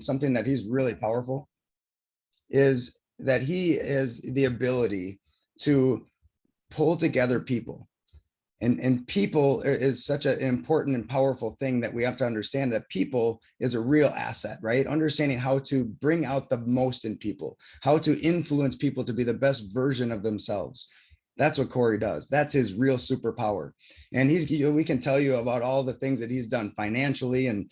something that he's really powerful is that he has the ability to pull together people. And people is such an important and powerful thing that we have to understand, that people is a real asset, right? Understanding how to bring out the most in people, how to influence people to be the best version of themselves. That's what Corey does. That's his real superpower. And we can tell you about all the things that he's done financially, and,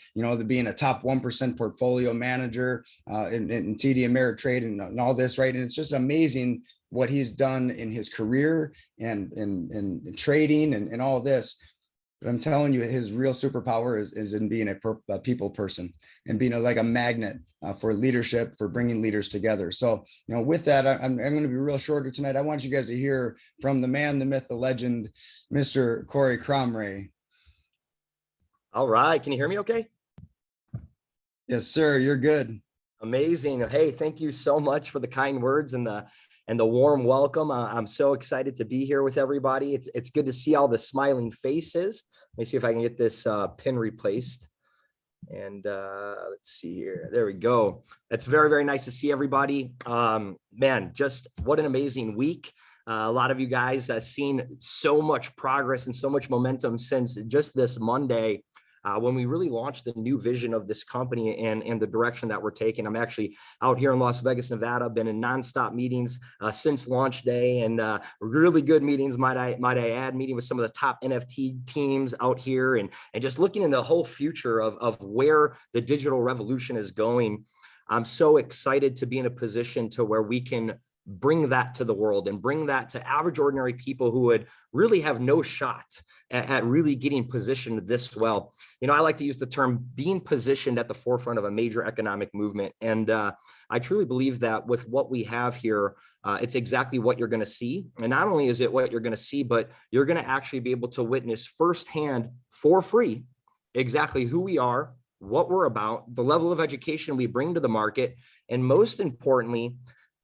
being a top 1% portfolio manager in TD Ameritrade and all this, right? And it's just amazing what he's done in his career and in trading and all this. But I'm telling you, his real superpower is in being a people person and being like a magnet for leadership, for bringing leaders together. So, with that, I'm going to be real shorter tonight. I want you guys to hear from the man, the myth, the legend, Mr. Corey Cromray. All right. Can you hear me okay? Yes, sir. You're good. Amazing. Hey, thank you so much for the kind words and the warm welcome. I'm so excited to be here with everybody. It's good to see all the smiling faces. Let me see if I can get this pin replaced. And let's see here. There we go. That's very, very nice to see everybody. Man, just what an amazing week. A lot of you guys seen so much progress and so much momentum since just this Monday. When we really launched the new vision of this company and the direction that we're taking. I'm actually out here in Las Vegas, Nevada, been in nonstop meetings since launch day, and really good meetings, might I add, meeting with some of the top NFT teams out here, and just looking in the whole future of where the digital revolution is going. I'm so excited to be in a position to where we can bring that to the world and bring that to average, ordinary people who would really have no shot at really getting positioned this well. I like to use the term being positioned at the forefront of a major economic movement. And I truly believe that with what we have here, it's exactly what you're going to see. And not only is it what you're going to see, but you're going to actually be able to witness firsthand for free exactly who we are, what we're about, the level of education we bring to the market, and most importantly,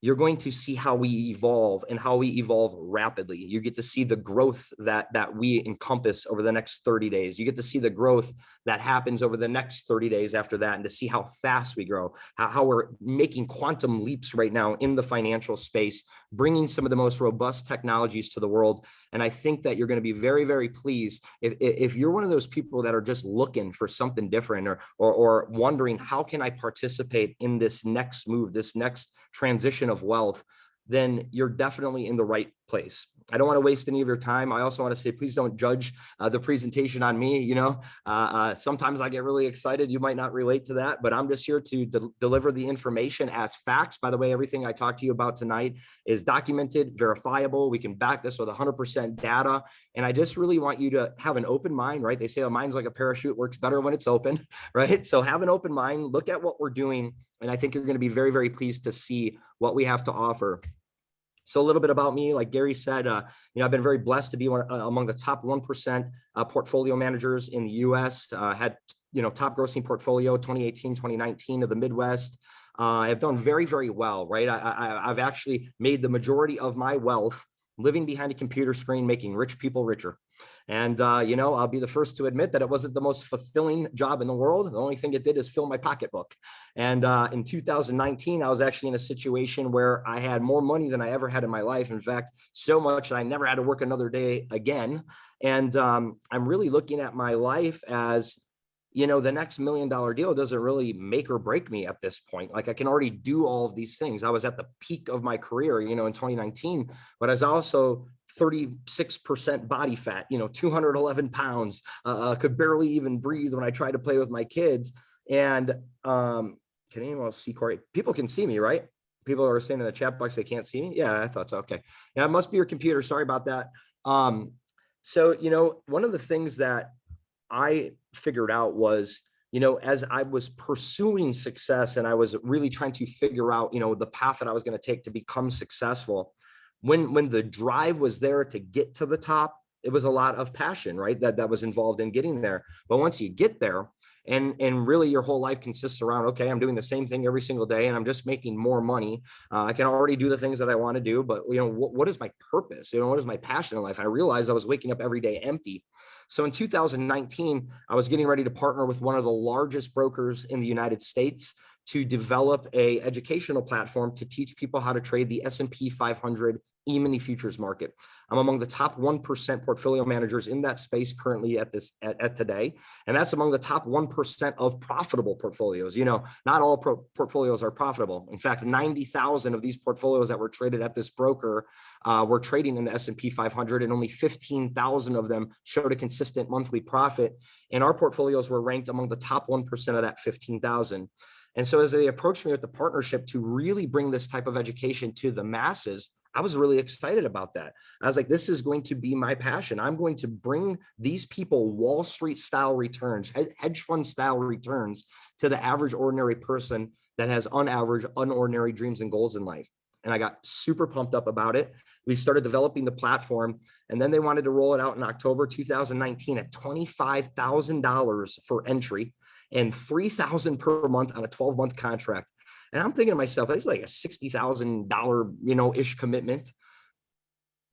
you're going to see how we evolve and how we evolve rapidly. You get to see the growth that we encompass over the next 30 days. You get to see the growth that happens over the next 30 days after that, and to see how fast we grow, how we're making quantum leaps right now in the financial space, bringing some of the most robust technologies to the world. And I think that you're going to be very, very pleased if you're one of those people that are just looking for something different or wondering, how can I participate in this next move, this next transition of wealth, then you're definitely in the right place. I don't want to waste any of your time. I also want to say, please don't judge the presentation on me. Sometimes I get really excited. You might not relate to that, but I'm just here to deliver the information as facts. By the way, everything I talk to you about tonight is documented, verifiable. We can back this with 100% data. And I just really want you to have an open mind, right? They say a mind's like a parachute, works better when it's open, right? So have an open mind, look at what we're doing. And I think you're going to be very, very pleased to see what we have to offer. So a little bit about me, like Gary said, I've been very blessed to be among the top 1% portfolio managers in the U.S. Had, top grossing portfolio 2018, 2019 of the Midwest. I've done very, very well, right? I've actually made the majority of my wealth living behind a computer screen, making rich people richer. And, I'll be the first to admit that it wasn't the most fulfilling job in the world. The only thing it did is fill my pocketbook. And in 2019, I was actually in a situation where I had more money than I ever had in my life. In fact, so much that I never had to work another day again. And I'm really looking at my life as, the next $1 million deal doesn't really make or break me at this point. Like, I can already do all of these things. I was at the peak of my career, in 2019, but I was also 36% body fat, 211 pounds, could barely even breathe when I tried to play with my kids. And can anyone see Corey? People can see me, right? People are saying in the chat box they can't see me. Yeah, I thought so. Okay. Yeah, it must be your computer. Sorry about that. So, one of the things that I figured out was, as I was pursuing success and I was really trying to figure out, the path that I was going to take to become successful, when the drive was there to get to the top, it was a lot of passion, right? That was involved in getting there. But once you get there, and really your whole life consists around, okay, I'm doing the same thing every single day and I'm just making more money. I can already do the things that I want to do, but what is my purpose? What is my passion in life? I realized I was waking up every day empty. So in 2019, I was getting ready to partner with one of the largest brokers in the United States to develop a educational platform to teach people how to trade the S&P 500 E-mini futures market. I'm among the top 1% portfolio managers in that space currently at today. And that's among the top 1% of profitable portfolios. You know, not all portfolios are profitable. In fact, 90,000 of these portfolios that were traded at this broker were trading in the S&P 500, and only 15,000 of them showed a consistent monthly profit. And our portfolios were ranked among the top 1% of that 15,000. And so as they approached me with the partnership to really bring this type of education to the masses, I was really excited about that. I was like, this is going to be my passion. I'm going to bring these people Wall Street style returns, hedge fund style returns to the average ordinary person that has unordinary dreams and goals in life. And I got super pumped up about it. We started developing the platform, and then they wanted to roll it out in October 2019 at $25,000 for entry and $3,000 per month on a 12-month contract. And I'm thinking to myself, it's like a $60,000, ish commitment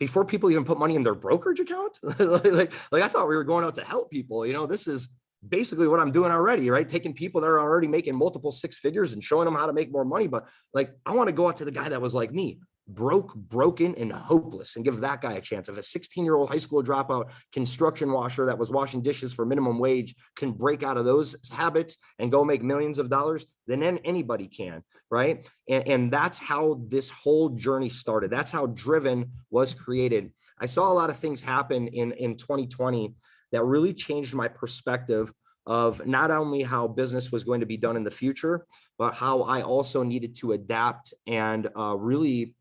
before people even put money in their brokerage account. like I thought we were going out to help people. This is basically what I'm doing already, right? Taking people that are already making multiple six figures and showing them how to make more money. But like, I want to go out to the guy that was like me, broken, and hopeless, and give that guy a chance. If a 16-year-old high school dropout construction washer that was washing dishes for minimum wage can break out of those habits and go make millions of dollars, then anybody can, right? And that's how this whole journey started. That's how Driven was created. I saw a lot of things happen in 2020 that really changed my perspective of not only how business was going to be done in the future, but how I also needed to adapt and really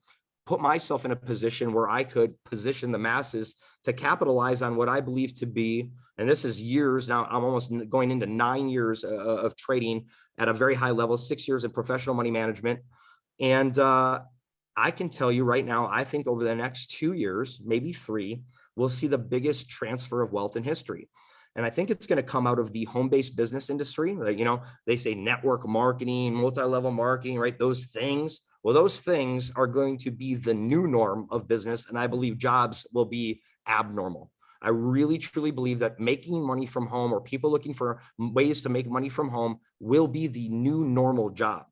put myself in a position where I could position the masses to capitalize on what I believe to be, and this is years now, I'm almost going into 9 years of trading at a very high level, 6 years of professional money management. And I can tell you right now, I think over the next 2 years, maybe 3, we'll see the biggest transfer of wealth in history. And I think it's going to come out of the home-based business industry. Like, they say network marketing, multi-level marketing, right? Those things. Well, those things are going to be the new norm of business. And I believe jobs will be abnormal. I really, truly believe that making money from home, or people looking for ways to make money from home, will be the new normal job.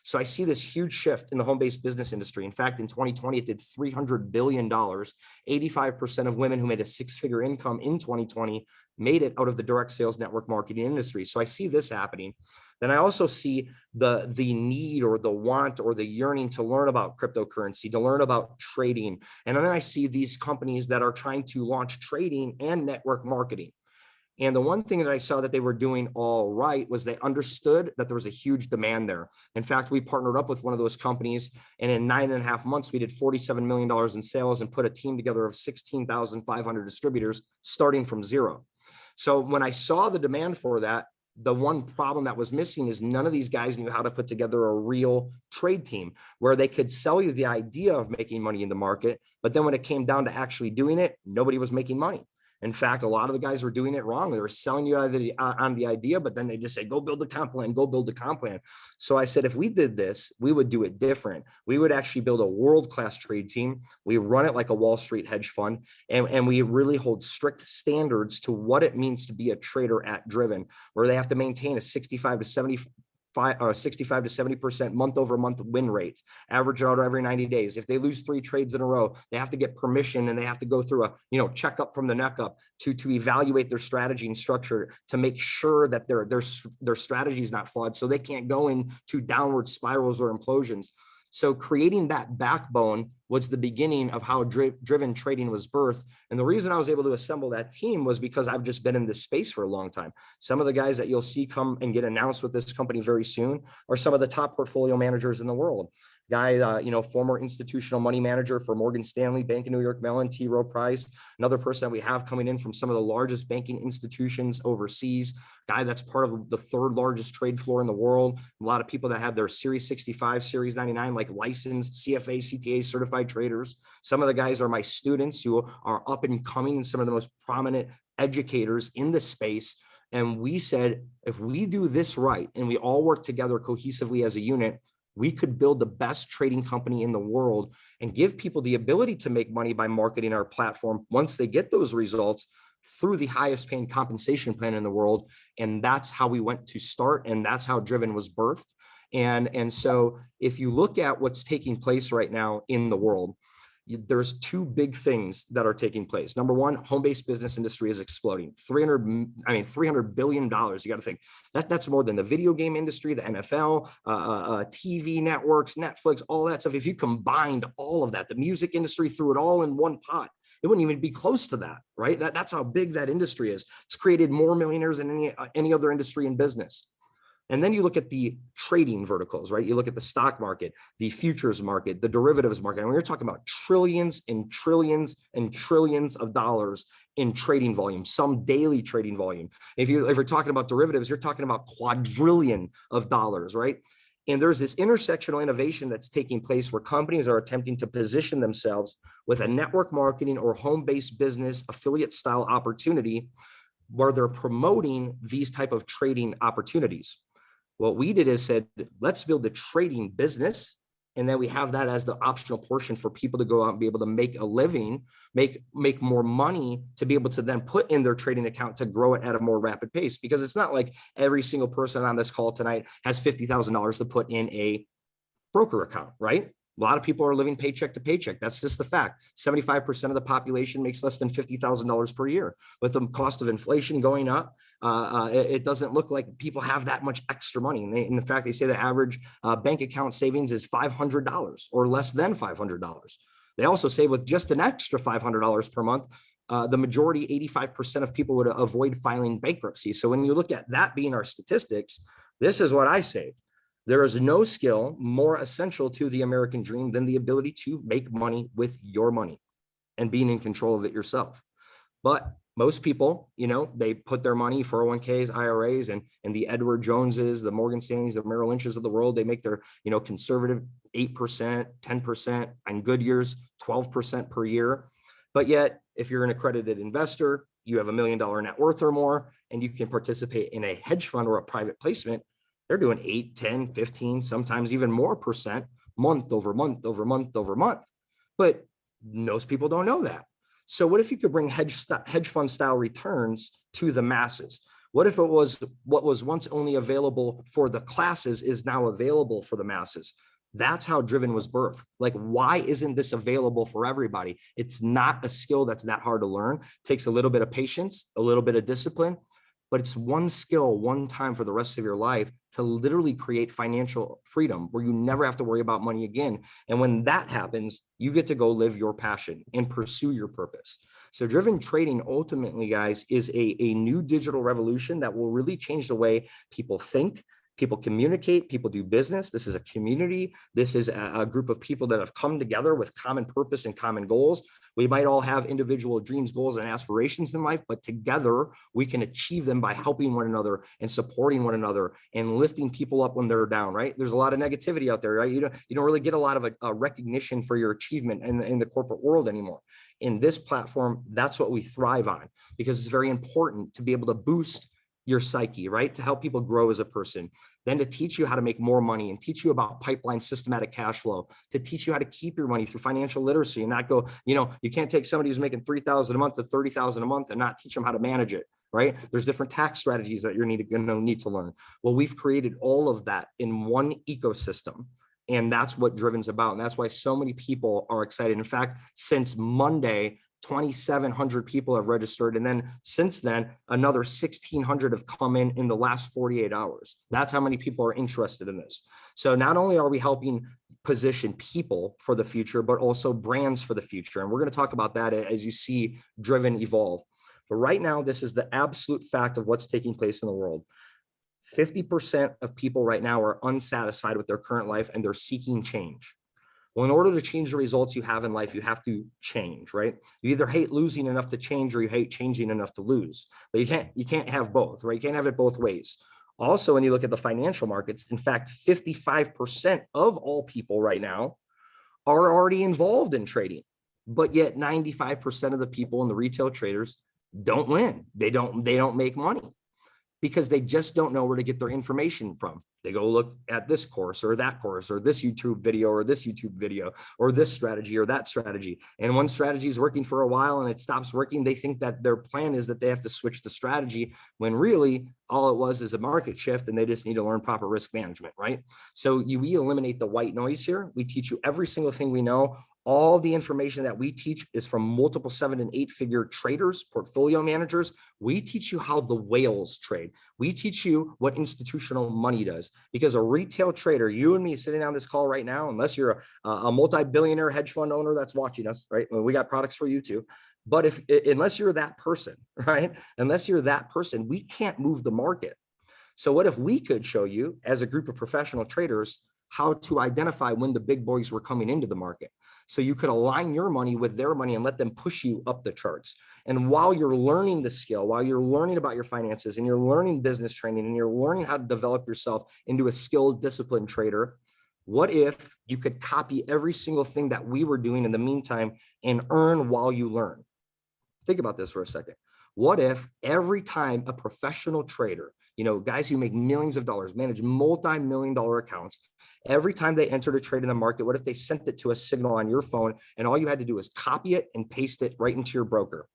So I see this huge shift in the home-based business industry. In fact, in 2020, it did $300 billion. 85% of women who made a six-figure income in 2020 made it out of the direct sales network marketing industry. So I see this happening. Then I also see the need or the want or the yearning to learn about cryptocurrency, to learn about trading. And then I see these companies that are trying to launch trading and network marketing. And the one thing that I saw that they were doing all right was they understood that there was a huge demand there. In fact, we partnered up with one of those companies, and in 9.5 months, we did $47 million in sales and put a team together of 16,500 distributors starting from zero. So when I saw the demand for that, the one problem that was missing is none of these guys knew how to put together a real trade team where they could sell you the idea of making money in the market. But then when it came down to actually doing it, nobody was making money. In fact, a lot of the guys were doing it wrong. They were selling you on the idea, but then they just say, go build the comp plan, go build the comp plan. So I said, if we did this, we would do it different. We would actually build a world-class trade team. We run it like a Wall Street hedge fund, and we really hold strict standards to what it means to be a trader at Driven, where they have to maintain a 65 to 70% month over month win rates, average out every 90 days. If they lose 3 trades in a row, they have to get permission, and they have to go through a checkup from the neck up to evaluate their strategy and structure to make sure that their strategy is not flawed, so they can't go into downward spirals or implosions. So creating that backbone was the beginning of how Driven Trading was birthed. And the reason I was able to assemble that team was because I've just been in this space for a long time. Some of the guys that you'll see come and get announced with this company very soon are some of the top portfolio managers in the world. Guy, former institutional money manager for Morgan Stanley, Bank of New York Mellon, T. Rowe Price. Another person that we have coming in from some of the largest banking institutions overseas. Guy that's part of the 3rd largest trade floor in the world. A lot of people that have their Series 65, Series 99, like licensed CFA, CTA certified traders. Some of the guys are my students who are up and coming and some of the most prominent educators in the space. And we said, if we do this right and we all work together cohesively as a unit, we could build the best trading company in the world and give people the ability to make money by marketing our platform once they get those results through the highest paying compensation plan in the world. And that's how we went to start. And that's how Driven was birthed. And so if you look at what's taking place right now in the world, there's two big things that are taking place. Number one, home-based business industry is exploding. $300 billion. You got to think that's more than the video game industry, the NFL, TV networks, Netflix, all that stuff. If you combined all of that, the music industry, threw it all in one pot, it wouldn't even be close to that, right? That's how big that industry is. It's created more millionaires than any other industry in business. And then you look at the trading verticals, right? You look at the stock market, the futures market, the derivatives market. And we're talking about trillions and trillions and trillions of dollars in trading volume, some daily trading volume. If you're talking about derivatives, you're talking about quadrillion of dollars, right? And there's this intersectional innovation that's taking place where companies are attempting to position themselves with a network marketing or home-based business affiliate style opportunity where they're promoting these type of trading opportunities. What we did is said, let's build the trading business. And then we have that as the optional portion for people to go out and be able to make a living, make more money to be able to then put in their trading account to grow it at a more rapid pace. Because it's not like every single person on this call tonight has $50,000 to put in a broker account, right? A lot of people are living paycheck to paycheck. That's just the fact. 75% of the population makes less than $50,000 per year. With the cost of inflation going up, it doesn't look like people have that much extra money. And in fact, they say the average bank account savings is $500 or less than $500. They also say with just an extra $500 per month, the majority, 85% of people would avoid filing bankruptcy. So when you look at that being our statistics, this is what I say. There is no skill more essential to the American dream than the ability to make money with your money and being in control of it yourself. But most people, they put their money, 401ks, IRAs, and the Edward Joneses, the Morgan Stanleys, the Merrill Lynches of the world, they make their, conservative 8%, 10%, on good years, 12% per year. But yet, if you're an accredited investor, you have $1 million net worth or more, and you can participate in a hedge fund or a private placement, they're doing 8, 10, 15, sometimes even more percent month over month over month over month. But most people don't know that. So what if you could bring hedge fund style returns to the masses? What if it was what was once only available for the classes is now available for the masses? That's how Driven was birthed. Like, why isn't this available for everybody? It's not a skill that's that hard to learn. It takes a little bit of patience, a little bit of discipline, but it's one skill, one time for the rest of your life to literally create financial freedom where you never have to worry about money again. And when that happens, you get to go live your passion and pursue your purpose. So Driven Trading ultimately, guys, is a new digital revolution that will really change the way people think, people communicate, people do business. This is a community. This is a group of people that have come together with common purpose and common goals. We might all have individual dreams, goals, and aspirations in life, but together we can achieve them by helping one another and supporting one another and lifting people up when they're down, right? There's a lot of negativity out there, right? You don't really get a lot of recognition for your achievement in the corporate world anymore. In this platform, that's what we thrive on because it's very important to be able to boost your psyche, right? To help people grow as a person, then to teach you how to make more money and teach you about pipeline systematic cash flow, to teach you how to keep your money through financial literacy and not go, you can't take somebody who's making $3,000 a month to $30,000 a month and not teach them how to manage it, right? There's different tax strategies that you're going to need to learn. Well, we've created all of that in one ecosystem. And that's what Driven's about. And that's why so many people are excited. In fact, since Monday, 2,700 people have registered. And then since then, another 1,600 have come in the last 48 hours. That's how many people are interested in this. So not only are we helping position people for the future, but also brands for the future. And we're going to talk about that as you see Driven evolve. But right now, this is the absolute fact of what's taking place in the world. 50% of people right now are unsatisfied with their current life and they're seeking change. Well, in order to change the results you have in life, you have to change, right? You either hate losing enough to change or you hate changing enough to lose. But you can't have both, right? You can't have it both ways. Also, when you look at the financial markets, in fact, 55% of all people right now are already involved in trading. But yet 95% of the people in the retail traders don't win. They don't make money because they just don't know where to get their information from. They go look at this course or this YouTube video or this YouTube video or this strategy or that strategy. And one strategy is working for a while and it stops working. They think that their plan is that they have to switch the strategy when really all it was is a market shift and they just need to learn proper risk management, right? So we eliminate the white noise here. We teach you every single thing we know. All the information that we teach is from multiple 7- and 8-figure traders, portfolio managers. We teach you how the whales trade. We teach you what institutional money does, because a retail trader, you and me sitting on this call right now, unless you're a multi-billionaire hedge fund owner that's watching us, right? Well, we got products for you too. But unless you're that person, right? Unless you're that person, we can't move the market. So what if we could show you as a group of professional traders how to identify when the big boys were coming into the market? So you could align your money with their money and let them push you up the charts. And while you're learning the skill, while you're learning about your finances and you're learning business training and you're learning how to develop yourself into a skilled, disciplined trader, what if you could copy every single thing that we were doing in the meantime and earn while you learn? Think about this for a second. What if every time a professional trader, guys who make millions of dollars, manage multi-million-dollar accounts, every time they entered a trade in the market, what if they sent it to a signal on your phone and all you had to do was copy it and paste it right into your broker?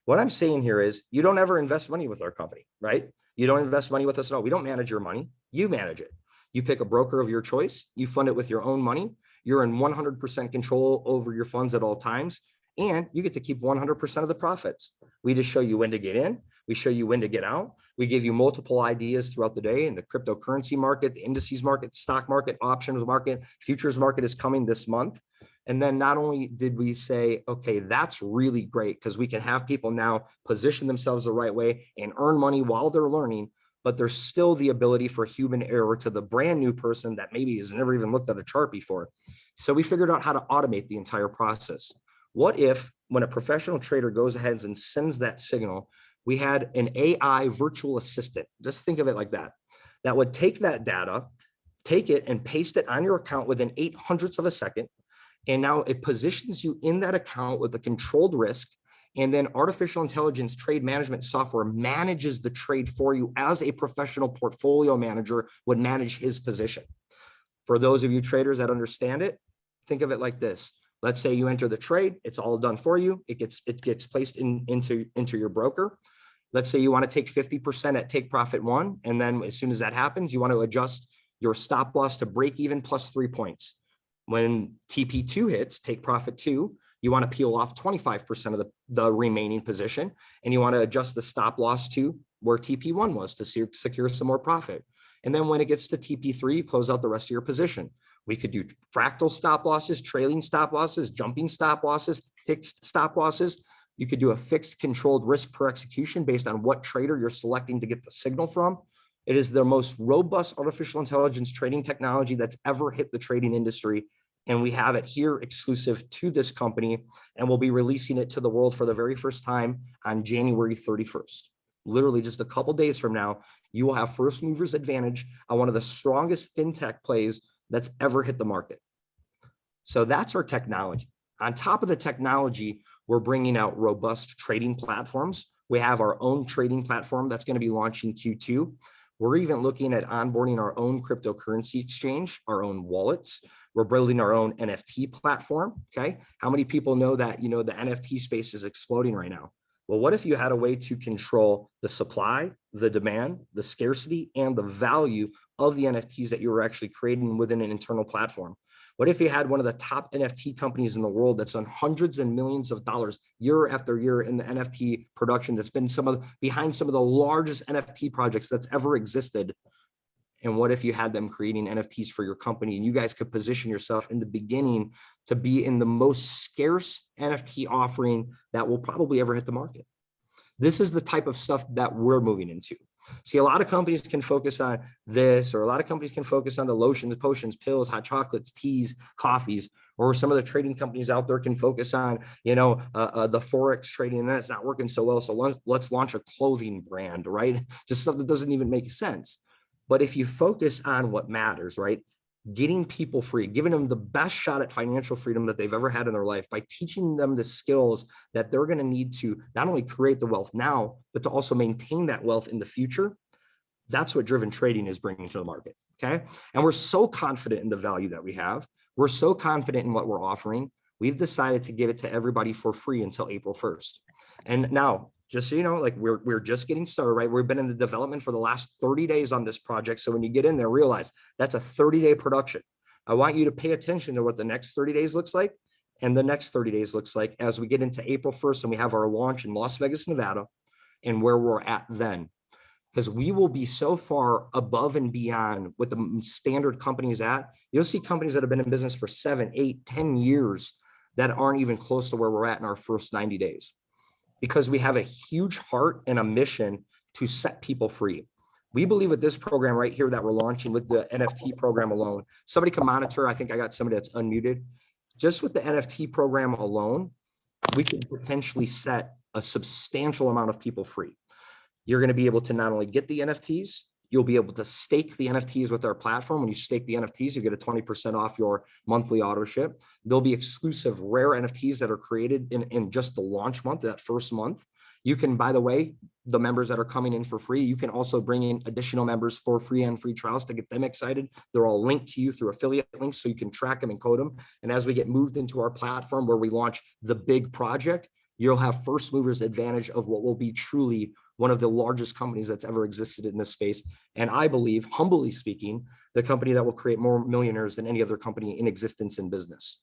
What I'm saying here is you don't ever invest money with our company, right? You don't invest money with us at all. We don't manage your money. You manage it. You pick a broker of your choice. You fund it with your own money. You're in 100% control over your funds at all times. And you get to keep 100% of the profits. We just show you when to get in. We show you when to get out. We give you multiple ideas throughout the day in the cryptocurrency market, the indices market, stock market, options market, futures market is coming this month. And then not only did we say, okay, that's really great because we can have people now position themselves the right way and earn money while they're learning, but there's still the ability for human error to the brand new person that maybe has never even looked at a chart before. So we figured out how to automate the entire process. What if when a professional trader goes ahead and sends that signal, we had an AI virtual assistant, just think of it like that, that would take that data, take it and paste it on your account within 0.08 of a second. And now it positions you in that account with a controlled risk. And then artificial intelligence trade management software manages the trade for you as a professional portfolio manager would manage his position. For those of you traders that understand it, think of it like this. Let's say you enter the trade, it's all done for you. It gets placed into your broker. Let's say you want to take 50% at take profit 1. And then as soon as that happens, you want to adjust your stop loss to break even plus 3 points. When TP2 hits, take profit 2, you want to peel off 25% of the remaining position. And you want to adjust the stop loss to where TP1 was to secure some more profit. And then when it gets to TP3, you close out the rest of your position. We could do fractal stop losses, trailing stop losses, jumping stop losses, fixed stop losses. You could do a fixed controlled risk per execution based on what trader you're selecting to get the signal from. It is the most robust artificial intelligence trading technology that's ever hit the trading industry. And we have it here exclusive to this company, and we'll be releasing it to the world for the very first time on January 31st. Literally just a couple days from now, you will have first movers advantage on one of the strongest fintech plays that's ever hit the market. So that's our technology. On top of the technology, we're bringing out robust trading platforms. We have our own trading platform that's going to be launching Q2. We're even looking at onboarding our own cryptocurrency exchange, our own wallets. We're building our own NFT platform. Okay. How many people know that, the NFT space is exploding right now? Well, what if you had a way to control the supply, the demand, the scarcity, and the value of the NFTs that you were actually creating within an internal platform? What if you had one of the top NFT companies in the world that's done hundreds and millions of dollars year after year in the NFT production, that's been behind some of the largest NFT projects that's ever existed? And what if you had them creating NFTs for your company and you guys could position yourself in the beginning to be in the most scarce NFT offering that will probably ever hit the market? This is the type of stuff that we're moving into. See, a lot of companies can focus on this, or a lot of companies can focus on the lotions, potions, pills, hot chocolates, teas, coffees, or some of the trading companies out there can focus on, the Forex trading, and that's not working so well. So let's launch a clothing brand, right? Just stuff that doesn't even make sense. But if you focus on what matters, right? Getting people free, giving them the best shot at financial freedom that they've ever had in their life by teaching them the skills that they're going to need to not only create the wealth now, but to also maintain that wealth in the future. That's what driven trading is bringing to the market. Okay. And we're so confident in the value that we have. We're so confident in what we're offering. We've decided to give it to everybody for free until April 1st. And now, just so you know, like we're just getting started, right? We've been in the development for the last 30 days on this project. So when you get in there, realize that's a 30-day production. I want you to pay attention to what the next 30 days looks like and the next 30 days looks like as we get into April 1st and we have our launch in Las Vegas, Nevada, and where we're at then. Because we will be so far above and beyond what the standard companies at. You'll see companies that have been in business for 7, 8, 10 years that aren't even close to where we're at in our first 90 days. Because we have a huge heart and a mission to set people free. We believe with this program right here that we're launching with the NFT program alone, somebody can monitor. I think I got somebody that's unmuted. Just with the NFT program alone, we could potentially set a substantial amount of people free. You're going to be able to not only get the NFTs, you'll be able to stake the NFTs with our platform. When you stake the NFTs, you get a 20% off your monthly auto ship. There'll be exclusive rare NFTs that are created in just the launch month, that first month. You can, by the way, the members that are coming in for free, you can also bring in additional members for free and free trials to get them excited. They're all linked to you through affiliate links so you can track them and code them. And as we get moved into our platform where we launch the big project, you'll have first movers advantage of what will be truly one of the largest companies that's ever existed in this space. And I believe, humbly speaking, the company that will create more millionaires than any other company in existence in business.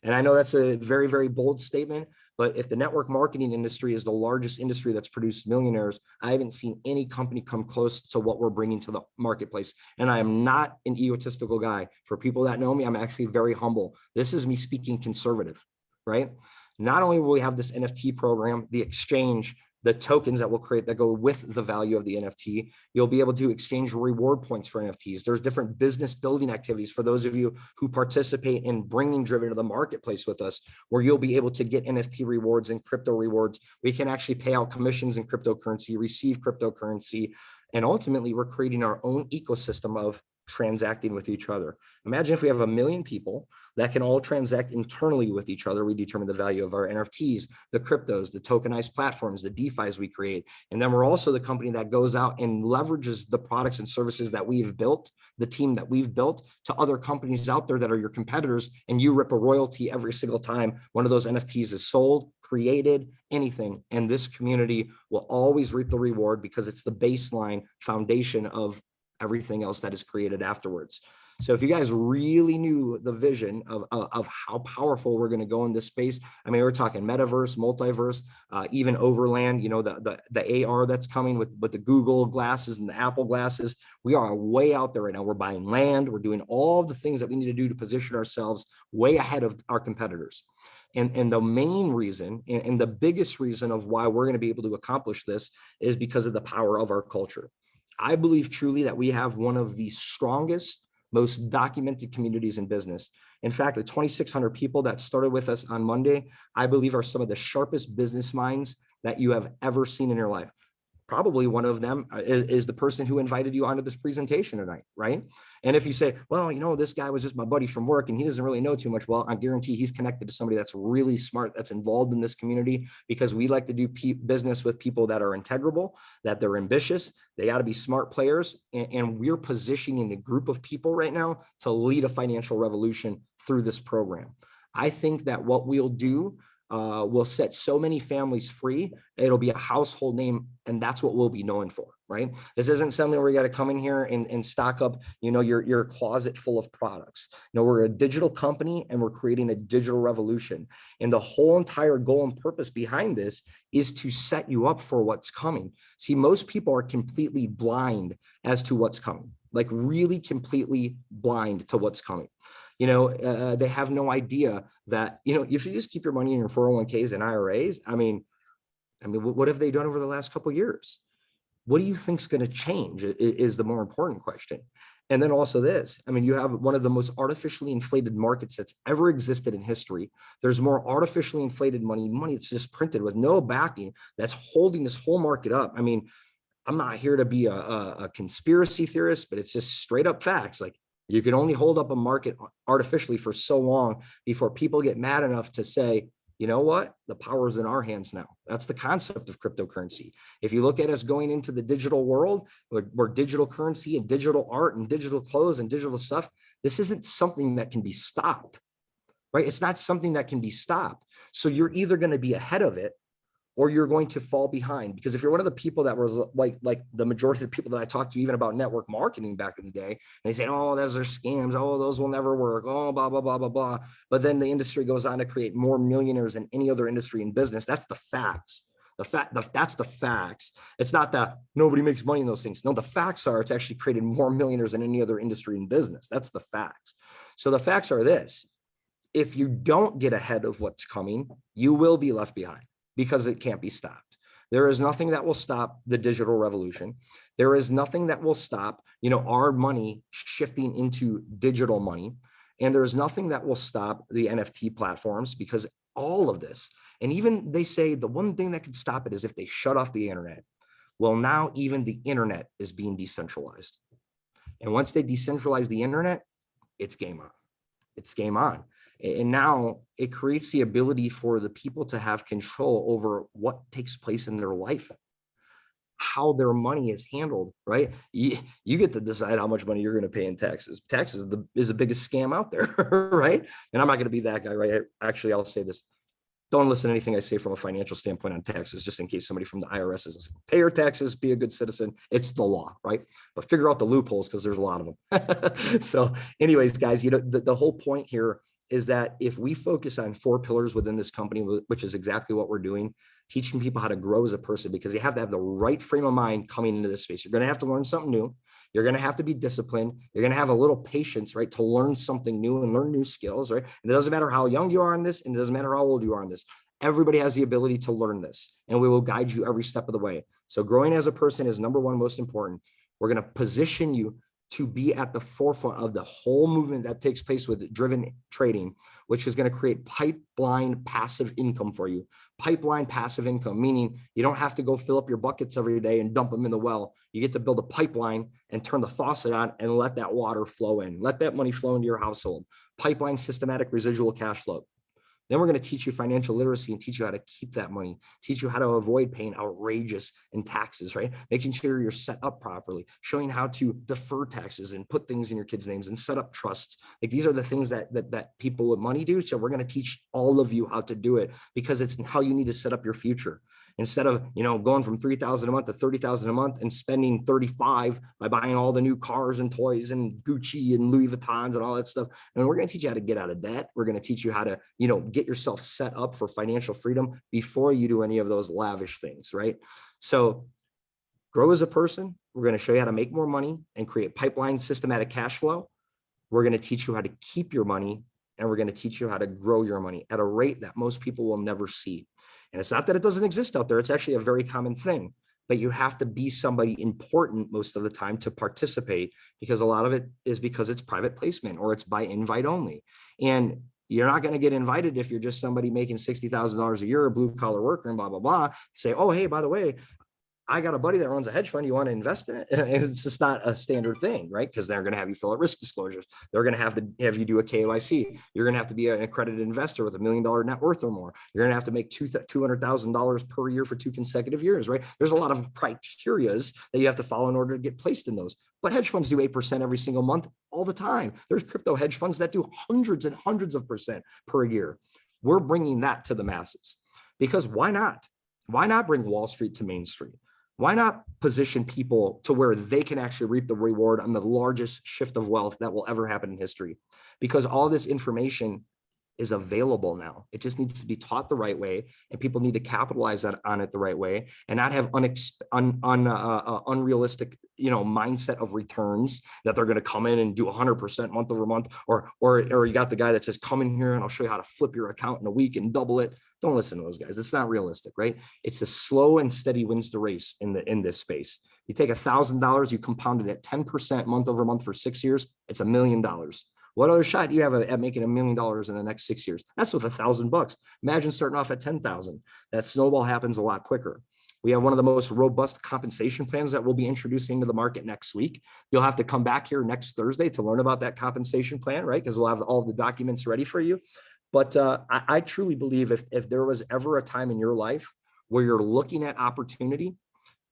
And I know that's a very, very bold statement, but if the network marketing industry is the largest industry that's produced millionaires, I haven't seen any company come close to what we're bringing to the marketplace. And I am not an egotistical guy. For people that know me, I'm actually very humble. This is me speaking conservative, right? Not only will we have this NFT program, the exchange, the tokens that we'll create that go with the value of the NFT, you'll be able to exchange reward points for NFTs. There's different business building activities for those of you who participate in bringing Driven to the marketplace with us, where you'll be able to get NFT rewards and crypto rewards. We can actually pay out commissions in cryptocurrency, receive cryptocurrency, and ultimately we're creating our own ecosystem of transacting with each other. Imagine if we have 1 million people that can all transact internally with each other. We determine the value of our NFTs, the cryptos, the tokenized platforms, the DeFis we create. And then we're also the company that goes out and leverages the products and services that we've built, the team that we've built, to other companies out there that are your competitors. And you rip a royalty every single time one of those NFTs is sold, created, anything. And this community will always reap the reward because it's the baseline foundation of everything else that is created afterwards. So if you guys really knew the vision of how powerful we're going to go in this space, I mean, we're talking metaverse, multiverse, even overland, you know, the AR that's coming with the Google glasses and the Apple glasses. We are way out there right now. We're buying land. We're doing all the things that we need to do to position ourselves way ahead of our competitors. And the main reason and the biggest reason of why we're going to be able to accomplish this is because of the power of our culture. I believe truly that we have one of the strongest, most documented communities in business. In fact, the 2,600 people that started with us on Monday, I believe are some of the sharpest business minds that you have ever seen in your life. Probably one of them is the person who invited you onto this presentation tonight, right? And if you say, well, you know, this guy was just my buddy from work and he doesn't really know too much, well, I guarantee he's connected to somebody that's really smart, that's involved in this community, because we like to do business with people that are integrable, that they're ambitious, they got to be smart players. And we're positioning a group of people right now to lead a financial revolution through this program. I think that what we'll do will set so many families free. It'll be a household name, and that's what we'll be known for, right? This isn't something where you got to come in here and stock up, you know, your closet full of products. You know, we're a digital company and we're creating a digital revolution. And the whole entire goal and purpose behind this is to set you up for what's coming. See, most people are completely blind as to what's coming, like really completely blind to what's coming. You know, they have no idea that, you know, if you just keep your money in your 401ks and IRAs, I mean, what have they done over the last couple of years? What do you think is going to change is the more important question. And then also this, I mean, you have one of the most artificially inflated markets that's ever existed in history. There's more artificially inflated money that's just printed with no backing that's holding this whole market up. I mean, I'm not here to be a conspiracy theorist, but it's just straight up facts. Like, you can only hold up a market artificially for so long before people get mad enough to say, you know what? The power is in our hands now. That's the concept of cryptocurrency. If you look at us going into the digital world, where digital currency and digital art and digital clothes and digital stuff, this isn't something that can be stopped, right? It's not something that can be stopped. So you're either going to be ahead of it or you're going to fall behind. Because if you're one of the people that was like the majority of the people that I talked to, even about network marketing back in the day, and they say, oh, those are scams. Oh, those will never work. Oh, blah, blah, blah, blah, blah. But then the industry goes on to create more millionaires than any other industry in business. That's the facts. That's the facts. It's not that nobody makes money in those things. No, the facts are it's actually created more millionaires than any other industry in business. That's the facts. So the facts are this: if you don't get ahead of what's coming, you will be left behind, because it can't be stopped. There is nothing that will stop the digital revolution. There is nothing that will stop, our money shifting into digital money. And there's nothing that will stop the NFT platforms, because all of this, and even they say the one thing that could stop it is if they shut off the internet. Well, now even the internet is being decentralized. And once they decentralize the internet, it's game on. It's game on. And now it creates the ability for the people to have control over what takes place in their life, how their money is handled, right? You get to decide how much money you're going to pay in taxes. Taxes is the biggest scam out there, right? And I'm not going to be that guy, right? Actually, I'll say this. Don't listen to anything I say from a financial standpoint on taxes, just in case somebody from the IRS is listening. Pay your taxes, be a good citizen. It's the law, right? But figure out the loopholes, because there's a lot of them. So anyways, guys, the whole point here is that if we focus on 4 pillars within this company, which is exactly what we're doing, teaching people how to grow as a person, because you have to have the right frame of mind coming into this space. You're going to have to learn something new. You're going to have to be disciplined. You're going to have a little patience, right, to learn something new and learn new skills, right? And it doesn't matter how young you are on this, and it doesn't matter how old you are on this. Everybody has the ability to learn this, and we will guide you every step of the way. So growing as a person is number one, most important. We're going to position you to be at the forefront of the whole movement that takes place with driven trading, which is going to create pipeline passive income for you. Pipeline passive income, meaning you don't have to go fill up your buckets every day and dump them in the well. You get to build a pipeline and turn the faucet on and let that water flow in. Let that money flow into your household. Pipeline systematic residual cash flow. Then we're going to teach you financial literacy and teach you how to keep that money, teach you how to avoid paying outrageous in taxes, right? Making sure you're set up properly, showing how to defer taxes and put things in your kids' names and set up trusts. Like, these are the things that people with money do. So we're going to teach all of you how to do it, because it's how you need to set up your future. Instead of, going from $3,000 a month to $30,000 a month and spending 35 by buying all the new cars and toys and Gucci and Louis Vuittons and all that stuff. And we're going to teach you how to get out of debt. We're going to teach you how to, get yourself set up for financial freedom before you do any of those lavish things, right? So grow as a person. We're going to show you how to make more money and create pipeline systematic cash flow. We're going to teach you how to keep your money, and we're going to teach you how to grow your money at a rate that most people will never see. And it's not that it doesn't exist out there. It's actually a very common thing, but you have to be somebody important most of the time to participate, because a lot of it is because it's private placement or it's by invite only. And you're not going to get invited if you're just somebody making $60,000 a year, a blue collar worker, and blah, blah, blah. Say, oh, hey, by the way, I got a buddy that runs a hedge fund. You want to invest in it? And it's just not a standard thing, right? Because they're going to have you fill out risk disclosures. They're going to have you do a KYC. You're going to have to be an accredited investor with $1 million net worth or more. You're going to have to make $200,000 per year for 2 consecutive years, right? There's a lot of criterias that you have to follow in order to get placed in those. But hedge funds do 8% every single month, all the time. There's crypto hedge funds that do hundreds and hundreds of percent per year. We're bringing that to the masses, because why not? Why not bring Wall Street to Main Street? Why not position people to where they can actually reap the reward on the largest shift of wealth that will ever happen in history? Because all this information is available now. It just needs to be taught the right way, and people need to capitalize on it the right way, and not have unrealistic, mindset of returns that they're going to come in and do 100% month over month, or you got the guy that says, come in here and I'll show you how to flip your account in a week and double it. Don't listen to those guys. It's not realistic, right? It's a slow and steady wins the race in this space. You take $1,000, you compound it at 10% month over month for 6 years, it's $1 million. What other shot do you have at making $1 million in the next 6 years? That's with $1,000. Imagine starting off at 10,000. That snowball happens a lot quicker. We have one of the most robust compensation plans that we'll be introducing to the market next week. You'll have to come back here next Thursday to learn about that compensation plan, right? Because we'll have all the documents ready for you. But I truly believe if there was ever a time in your life where you're looking at opportunity,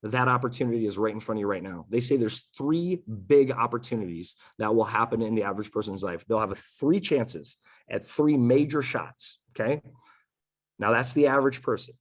that opportunity is right in front of you right now. They say there's 3 big opportunities that will happen in the average person's life. They'll have 3 chances at 3 major shots. Okay. Now that's the average person.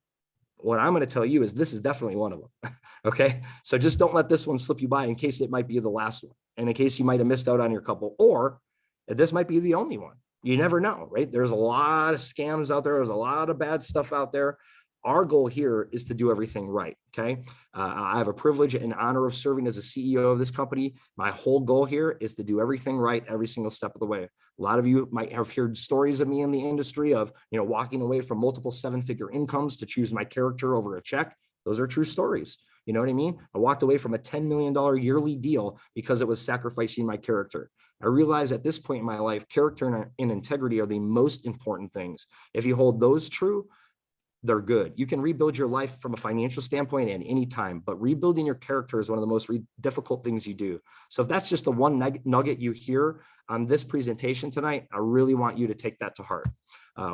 What I'm going to tell you is this is definitely one of them. Okay. So just don't let this one slip you by in case it might be the last one. And in case you might have missed out on your couple, or this might be the only one. You never know, right? There's a lot of scams out there. There's a lot of bad stuff out there. Our goal here is to do everything right. Okay. I have a privilege and honor of serving as a CEO of this company. My whole goal here is to do everything right every single step of the way. A lot of you might have heard stories of me in the industry of, walking away from multiple 7-figure incomes to choose my character over a check. Those are true stories. You know what I mean? I walked away from a $10 million yearly deal because it was sacrificing my character. I realized at this point in my life, character and integrity are the most important things. If you hold those true, they're good. You can rebuild your life from a financial standpoint at any time, but rebuilding your character is one of the most difficult things you do. So if that's just the one nugget you hear on this presentation tonight, I really want you to take that to heart.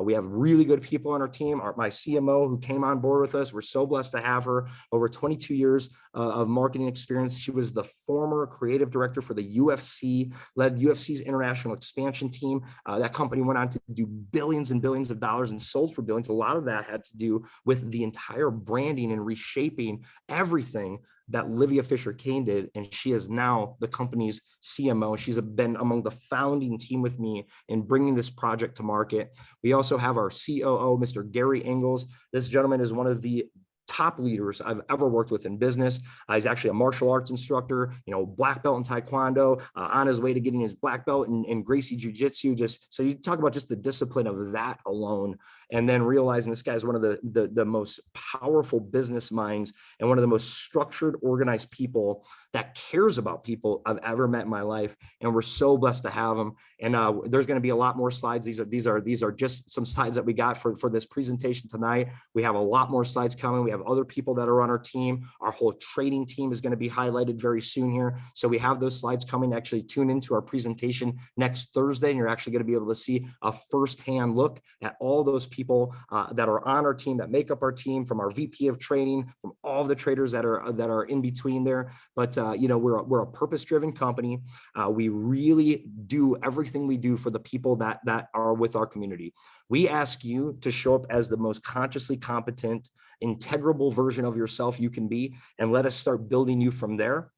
We have really good people on our team. My CMO who came on board with us, we're so blessed to have her. Over 22 years of marketing experience. She was the former creative director for the UFC, led UFC's international expansion team. That company went on to do billions and billions of dollars and sold for billions. A lot of that had to do with the entire branding and reshaping everything that Livia Fisher-Kane did, and she is now the company's CMO. She's been among the founding team with me in bringing this project to market. We also have our COO, Mr. Gary Ingles. This gentleman is one of the top leaders I've ever worked with in business. He's actually a martial arts instructor, black belt in Taekwondo, on his way to getting his black belt in Gracie Jiu-Jitsu. Just so you talk about just the discipline of that alone, and then realizing this guy is one of the most powerful business minds and one of the most structured, organized people that cares about people I've ever met in my life. And we're so blessed to have him. And there's going to be a lot more slides. These are just some slides that we got for this presentation tonight. We have a lot more slides coming. We have other people that are on our team. Our whole trading team is going to be highlighted very soon here. So we have those slides coming. Actually tune into our presentation next Thursday, and you're actually going to be able to see a firsthand look at all those people that are on our team, that make up our team, from our VP of trading, from all of the traders that are in between there. But we're a purpose-driven company. We really do everything we do for the people that are with our community. We ask you to show up as the most consciously competent, integrable version of yourself you can be, and let us start building you from there.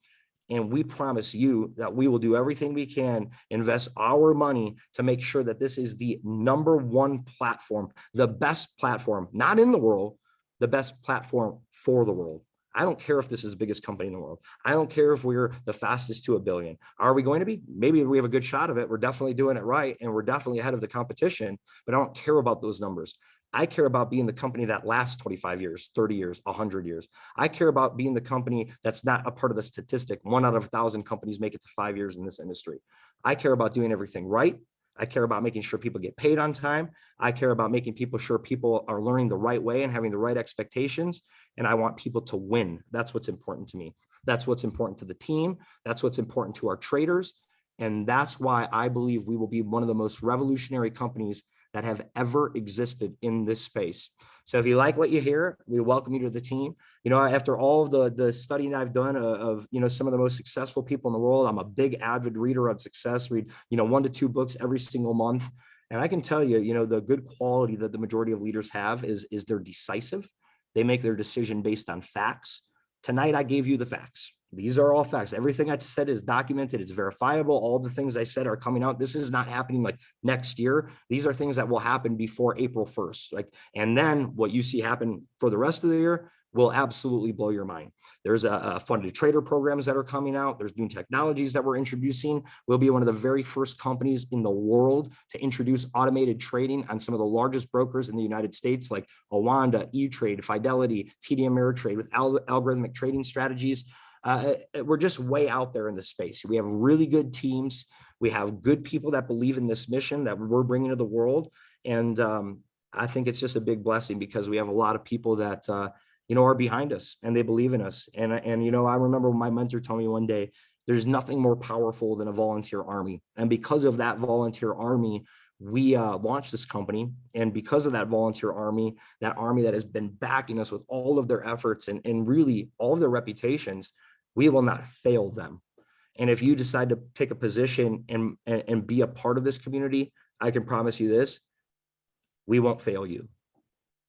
And we promise you that we will do everything we can, invest our money to make sure that this is the #1 platform, the best platform, not in the world, the best platform for the world. I don't care if this is the biggest company in the world. I don't care if we're the fastest to $1 billion. Are we going to be? Maybe we have a good shot of it. We're definitely doing it right, and we're definitely ahead of the competition, but I don't care about those numbers. I care about being the company that lasts 25 years, 30 years, 100 years. I care about being the company that's not a part of the statistic. 1 out of 1,000 companies make it to 5 years in this industry. I care about doing everything right. I care about making sure people get paid on time. I care about making sure people are learning the right way and having the right expectations. And I want people to win. That's what's important to me. That's what's important to the team. That's what's important to our traders. And that's why I believe we will be one of the most revolutionary companies that have ever existed in this space. So if you like what you hear, we welcome you to the team. After all of the studying I've done of some of the most successful people in the world, I'm a big avid reader of success, read 1 to 2 books every single month. And I can tell you, the good quality that the majority of leaders have is they're decisive. They make their decision based on facts. Tonight, I gave you the facts. These are all facts. Everything I said is documented. It's verifiable. All the things I said are coming out. This is not happening like next year. These are things that will happen before April 1st. And then what you see happen for the rest of the year will absolutely blow your mind. There's a funded trader programs that are coming out. There's new technologies that we're introducing. We'll be one of the very first companies in the world to introduce automated trading on some of the largest brokers in the United States, like Owanda, E-Trade, Fidelity, TD Ameritrade, with algorithmic trading strategies. We're just way out there in the space. We have really good teams. We have good people that believe in this mission that we're bringing to the world. And I think it's just a big blessing because we have a lot of people that, are behind us and they believe in us. And I remember my mentor told me one day, there's nothing more powerful than a volunteer army. And because of that volunteer army, we launched this company. And because of that volunteer army, that army that has been backing us with all of their efforts and really all of their reputations, we will not fail them. And if you decide to take a position and be a part of this community, I can promise you this, we won't fail you.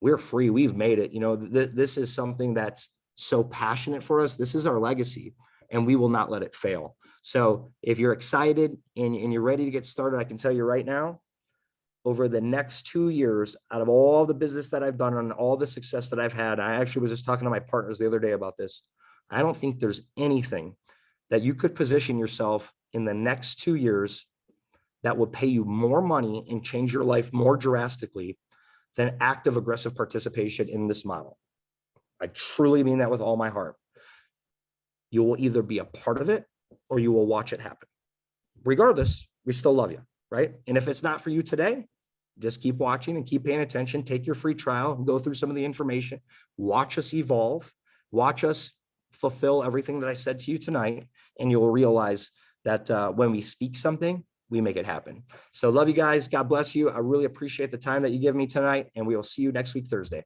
We're free. We've made it. You know, this is something that's so passionate for us. This is our legacy, and we will not let it fail. So if you're excited and you're ready to get started, I can tell you right now, over the next 2 years, out of all the business that I've done and all the success that I've had, I actually was just talking to my partners the other day about this. I don't think there's anything that you could position yourself in the next 2 years that will pay you more money and change your life more drastically than active aggressive participation in this model. I truly mean that with all my heart. You will either be a part of it or you will watch it happen. Regardless, we still love you, right? And if it's not for you today, just keep watching and keep paying attention. Take your free trial and go through some of the information. Watch us evolve. Watch us fulfill everything that I said to you tonight. And you'll realize that when we speak something, we make it happen. So love you guys. God bless you. I really appreciate the time that you give me tonight. And we will see you next week, Thursday.